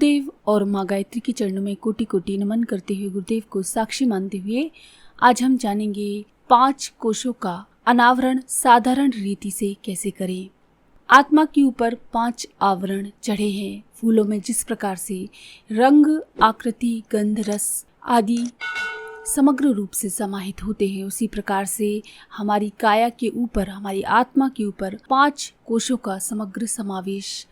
गुरुदेव और माँ गायत्री के चरणों में कोटि कोटि नमन करते हुए, गुरुदेव को साक्षी मानते हुए आज हम जानेंगे 5 कोशों का अनावरण साधारण रीति से कैसे करें। आत्मा के ऊपर 5 आवरण चढ़े हैं। फूलों में जिस प्रकार से रंग, आकृति, गंध, रस आदि समग्र रूप से समाहित होते हैं, उसी प्रकार से हमारी काया के ऊपर, हमारी आत्मा के ऊपर 5 कोशों का समग्र समावेश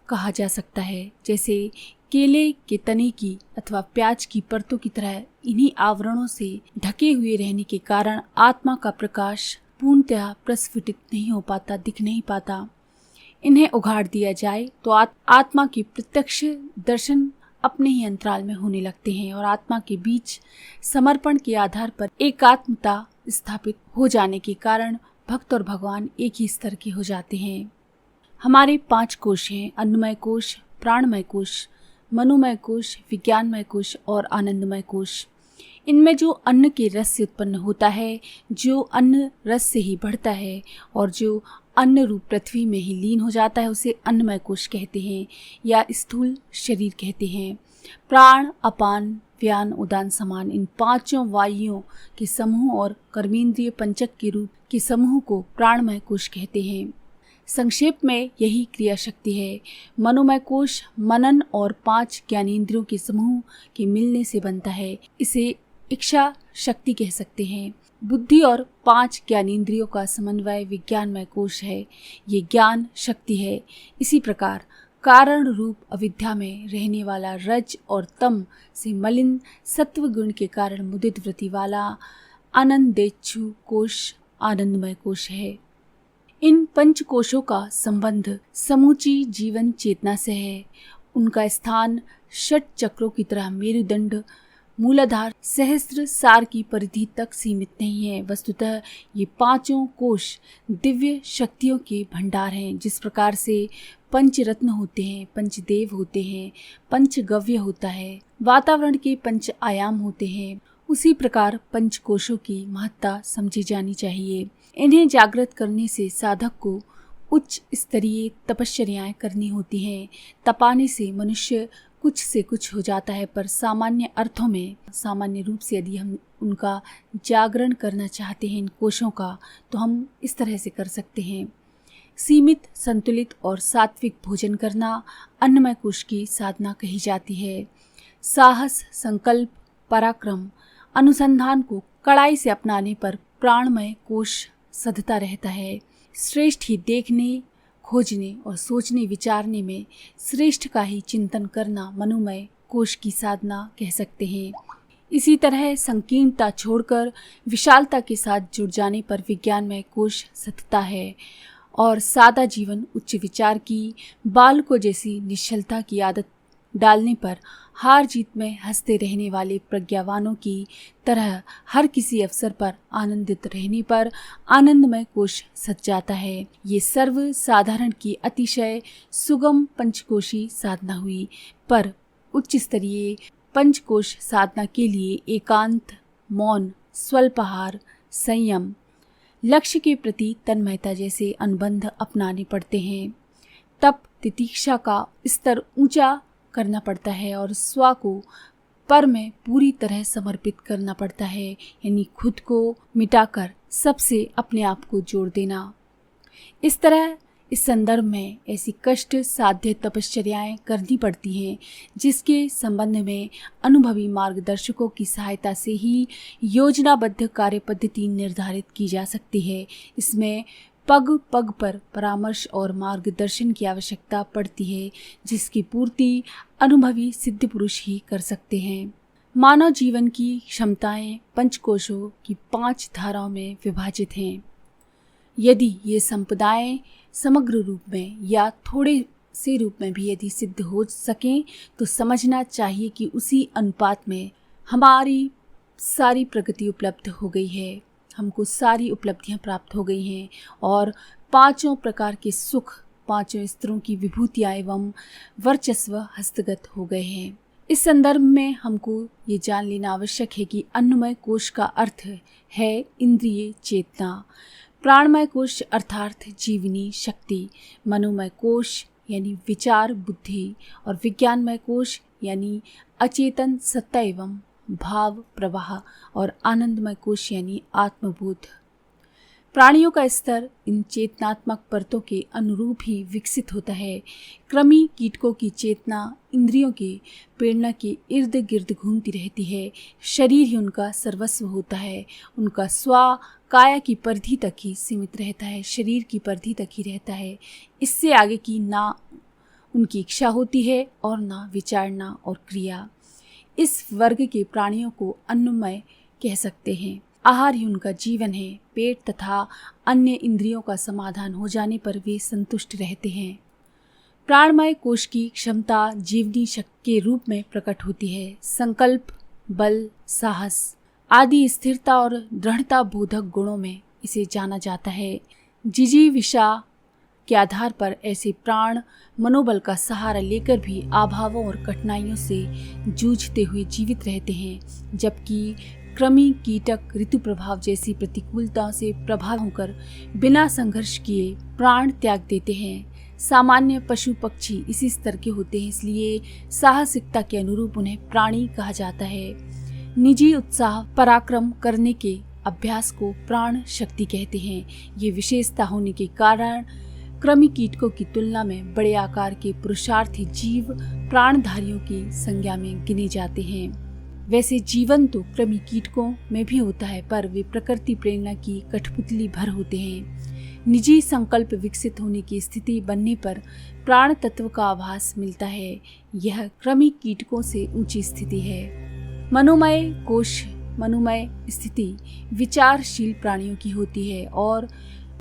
कहा जा सकता है। जैसे केले के तने की अथवा प्याज की परतों की तरह इन्हीं आवरणों से ढके हुए रहने के कारण आत्मा का प्रकाश पूर्णतः प्रस्फुटित नहीं हो पाता, दिख नहीं पाता। इन्हें उघाड़ दिया जाए तो आत्मा के प्रत्यक्ष दर्शन अपने ही अंतराल में होने लगते हैं और आत्मा के बीच समर्पण के आधार पर एकात्मता स्थापित हो जाने के कारण भक्त और भगवान एक ही स्तर के हो जाते हैं। हमारे 5 कोश हैं: अन्नमय कोश, प्राणमय कोश, मनोमय कोश, विज्ञानमय कोश और आनंदमय कोश। इनमें जो अन्न के रस से उत्पन्न होता है, जो अन्न रस से ही बढ़ता है और जो अन्न रूप पृथ्वी में ही लीन हो जाता है, उसे अन्नमय कोश कहते हैं या स्थूल शरीर कहते हैं। प्राण, अपान, व्यान, उदान, समान इन 5 वायुओं के समूह और कर्मेंद्रिय पंचक के रूप के समूह को प्राणमय कोश कहते हैं। संक्षेप में यही क्रिया शक्ति है। मनोमय कोश मनन और 5 ज्ञानेंद्रियों के समूह के मिलने से बनता है। इसे इच्छा शक्ति कह सकते हैं। बुद्धि और 5 ज्ञानेंद्रियों का समन्वय विज्ञानमय कोश है। ये ज्ञान शक्ति है। इसी प्रकार कारण रूप अविद्या में रहने वाला रज और तम से मलिन सत्व गुण के कारण मुदित वृत्ति वाला आनंदेच्छु कोश आनंदमय कोश है। इन 5 कोशों का संबंध समूची जीवन चेतना से है। उनका स्थान 6 चक्रों की तरह मेरुदंड मूलाधार सहस्त्र सार की परिधि तक सीमित नहीं है। वस्तुतः ये 5 कोश दिव्य शक्तियों के भंडार हैं। जिस प्रकार से पंचरत्न होते हैं, पंचदेव होते हैं, पंचगव्य होता है, वातावरण के 5 आयाम होते हैं, उसी प्रकार 5 कोशों की महत्ता समझी जानी चाहिए। इन्हें जागृत करने से साधक को उच्च स्तरीय तपश्चर्याएं करनी होती हैं। तपाने से मनुष्य कुछ से कुछ हो जाता है, पर सामान्य अर्थों में, सामान्य रूप से यदि हम उनका जागरण करना चाहते हैं इन कोशों का, तो हम इस तरह से कर सकते हैं। सीमित, संतुलित और सात्विक भोजन करना अन्नमय कोश की साधना कही जाती है। साहस, संकल्प, पराक्रम, अनुसंधान को कड़ाई से अपनाने पर प्राणमय कोश सधता रहता है। श्रेष्ठ ही देखने, खोजने और सोचने विचारने में श्रेष्ठ का ही चिंतन करना मनोमय कोश की साधना कह सकते हैं। इसी तरह संकीर्णता छोड़कर विशालता के साथ जुड़ जाने पर विज्ञानमय कोश सधता है और सादा जीवन, उच्च विचार की, बालकों जैसी निश्चलता की आदत डालने पर हार जीत में हंसते रहने वाले प्रज्ञावानों की तरह हर किसी अवसर पर आनंदित रहने पर आनंदमय कोश सज जाता है। ये सर्व साधारण की अतिशय सुगम पंचकोशी साधना हुई, पर उच्च स्तरीय पंचकोश साधना के लिए एकांत, मौन, स्वल्पाहार, संयम, लक्ष्य के प्रति तन्मयता जैसे अनुबंध अपनाने पड़ते हैं। तप, तितीक्षा का स्तर ऊंचा करना पड़ता है और स्व को पर में पूरी तरह समर्पित करना पड़ता है, यानी खुद को मिटाकर सबसे अपने आप को जोड़ देना। इस तरह इस संदर्भ में ऐसी कष्ट साध्य तपश्चर्याएं करनी पड़ती हैं, जिसके संबंध में अनुभवी मार्गदर्शकों की सहायता से ही योजनाबद्ध कार्य पद्धति निर्धारित की जा सकती है। इसमें पग पग पर परामर्श और मार्गदर्शन की आवश्यकता पड़ती है, जिसकी पूर्ति अनुभवी सिद्ध पुरुष ही कर सकते हैं। मानव जीवन की क्षमताएं 5 कोशों की 5 धाराओं में विभाजित हैं। यदि ये संपदाएं समग्र रूप में या थोड़े से रूप में भी यदि सिद्ध हो सकें, तो समझना चाहिए कि उसी अनुपात में हमारी सारी प्रगति उपलब्ध हो गई है, हमको सारी उपलब्धियां प्राप्त हो गई हैं और 5 प्रकार के सुख, 5 स्तरों की विभूतियां एवं वर्चस्व हस्तगत हो गए हैं। इस संदर्भ में हमको ये जान लेना आवश्यक है कि अन्नमय कोश का अर्थ है इंद्रिय चेतना, प्राणमय कोश अर्थात जीवनी शक्ति, मनोमय कोश यानी विचार बुद्धि और विज्ञानमय कोश यानी अचेतन सत्ता एवं भाव प्रवाह और आनंदमय कोश यानी आत्मबोध। प्राणियों का स्तर इन चेतनात्मक परतों के अनुरूप ही विकसित होता है। कृमि कीटकों की चेतना इंद्रियों के प्रेरणा के इर्द गिर्द घूमती रहती है। शरीर ही उनका सर्वस्व होता है। उनका स्व काया की परिधि तक ही सीमित रहता है, शरीर की परिधि तक ही रहता है। इससे आगे की ना उनकी इच्छा होती है और ना विचारना और क्रिया। इस वर्ग के प्राणियों को अन्नमय कह सकते हैं। आहार ही उनका जीवन है। पेट तथा अन्य इंद्रियों का समाधान हो जाने पर वे संतुष्ट रहते हैं। प्राणमय कोश की क्षमता जीवनी शक्ति के रूप में प्रकट होती है। संकल्प, बल, साहस आदि स्थिरता और दृढ़ता बोधक गुणों में इसे जाना जाता है। जिजीविषा के आधार पर ऐसे प्राण मनोबल का सहारा लेकर भी अभावों और कठिनाइयों से जूझते हुए जीवित रहते हैं, जबकि कृमि कीटक ऋतु प्रभाव जैसी प्रतिकूलताओं से प्रभावित होकर बिना संघर्ष किए प्राण त्याग देते हैं। सामान्य पशु पक्षी इसी स्तर के होते हैं, इसलिए साहसिकता के अनुरूप उन्हें प्राणी कहा जाता है। निजी उत्साह पराक्रम करने के अभ्यास को प्राण शक्ति कहते हैं। ये विशेषता होने के कारण कृमि कीटकों की तुलना में बड़े आकार के पुरुषार्थी जीव प्राणधारियों की संज्ञा में गिने जाते हैं। वैसे जीवन तो कृमि कीटकों में भी होता है, पर वे प्रकृति प्रेरणा की कठपुतली भर होते हैं। निजी संकल्प विकसित होने की स्थिति बनने पर प्राण तत्व का आभास मिलता है। यह कृमि कीटकों से ऊंची स्थिति है। मनोमय कोश मनोमय स्थिति विचारशील प्राणियों की होती है और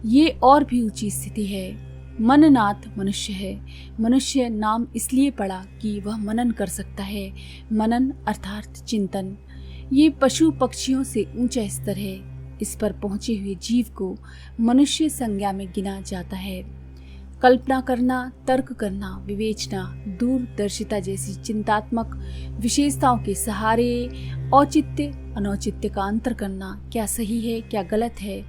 ये और भी ऊंची स्थिति है। मननाथ मनुष्य है। मनुष्य नाम इसलिए पड़ा कि वह मनन कर सकता है। मनन अर्थात चिंतन। ये पशु पक्षियों से ऊंचा स्तर है। इस पर पहुंचे हुए जीव को मनुष्य संज्ञा में गिना जाता है। कल्पना करना, तर्क करना, विवेचना, दूरदर्शिता जैसी चिंतात्मक विशेषताओं के सहारे औचित्य अनौचित्य का अंतर करना, क्या सही है क्या गलत है,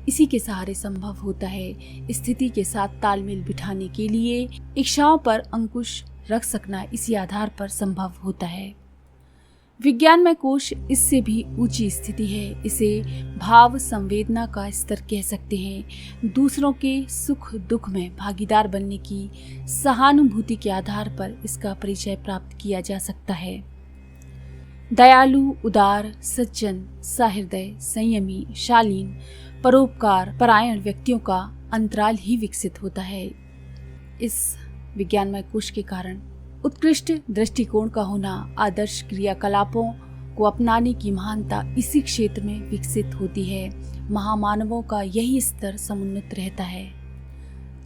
इसी के सहारे संभव होता है। स्थिति के साथ तालमेल बिठाने के लिए इच्छाओं पर अंकुश रख सकना इसी आधार पर संभव होता है। विज्ञानमय कोश इससे भी ऊंची स्थिति है। इसे भाव संवेदना का स्तर कह सकते हैं। दूसरों के सुख दुख में भागीदार बनने की सहानुभूति के आधार पर इसका परिचय प्राप्त किया जा सकता है। दयालु, उदार, सज्जन, सहृदय, संयमी, शालीन, परोपकार परायण व्यक्तियों का अंतराल ही विकसित होता है। इस विज्ञानमय कोश के कारण उत्कृष्ट दृष्टिकोण का होना, आदर्श क्रियाकलापों को अपनाने की महानता इसी क्षेत्र में विकसित होती है। महामानवों का यही स्तर समुन्नत रहता है।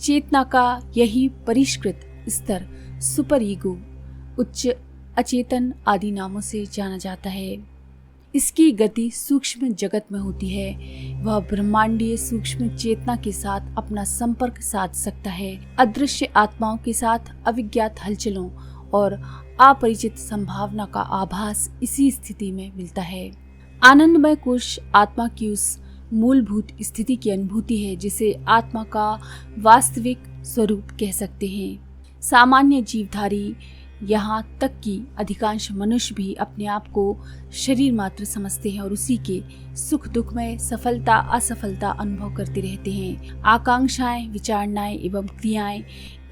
चेतना का यही परिष्कृत स्तर सुपर ईगो, उच्च अचेतन आदि नामों से जाना जाता है। इसकी गति सूक्ष्म जगत में होती है। वह ब्रह्मांडीय सूक्ष्म चेतना के साथ अपना संपर्क साध सकता है। अदृश्य आत्माओं के साथ अविज्ञात हलचलों और अपरिचित संभावना का आभास इसी स्थिति में मिलता है। आनंदमय कोश आत्मा की उस मूलभूत स्थिति की अनुभूति है जिसे आत्मा का वास्तविक स्वरूप कह सकते हैं। सामान्य जीवधारी यहाँ तक कि अधिकांश मनुष्य भी अपने आप को शरीर मात्र समझते हैं और उसी के सुख दुख में सफलता असफलता अनुभव करते रहते हैं। आकांक्षाएं, विचारणाएं एवं क्रियाएं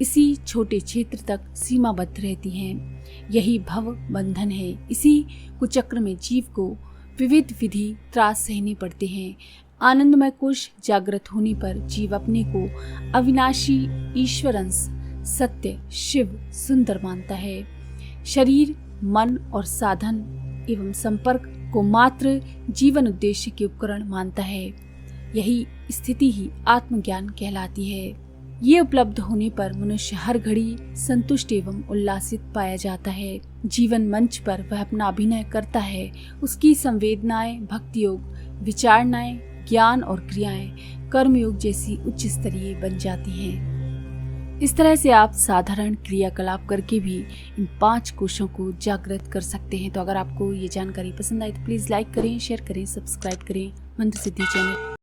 इसी छोटे क्षेत्र तक सीमाबद्ध रहती हैं। यही भव बंधन है। इसी कुचक्र में जीव को विविध विधि त्रास सहने पड़ते हैं। आनंदमय कोश जागृत होने पर जीव अपने को अविनाशी ईश्वरंश सत्य शिव सुंदर मानता है। शरीर, मन और साधन एवं संपर्क को मात्र जीवन उद्देश्य के उपकरण मानता है। यही स्थिति ही आत्मज्ञान कहलाती है। ये उपलब्ध होने पर मनुष्य हर घड़ी संतुष्ट एवं उल्लासित पाया जाता है। जीवन मंच पर वह अपना अभिनय करता है। उसकी संवेदनाएं, भक्ति योग, विचारणाएं, ज्ञान और क्रियाएं कर्मयोग जैसी उच्च स्तरीय बन जाती हैं। इस तरह से आप साधारण क्रियाकलाप करके भी इन 5 कोशों को जागृत कर सकते हैं। तो अगर आपको ये जानकारी पसंद आई तो प्लीज़ लाइक करें, शेयर करें, सब्सक्राइब करें मंत्र सिद्धि चैनल।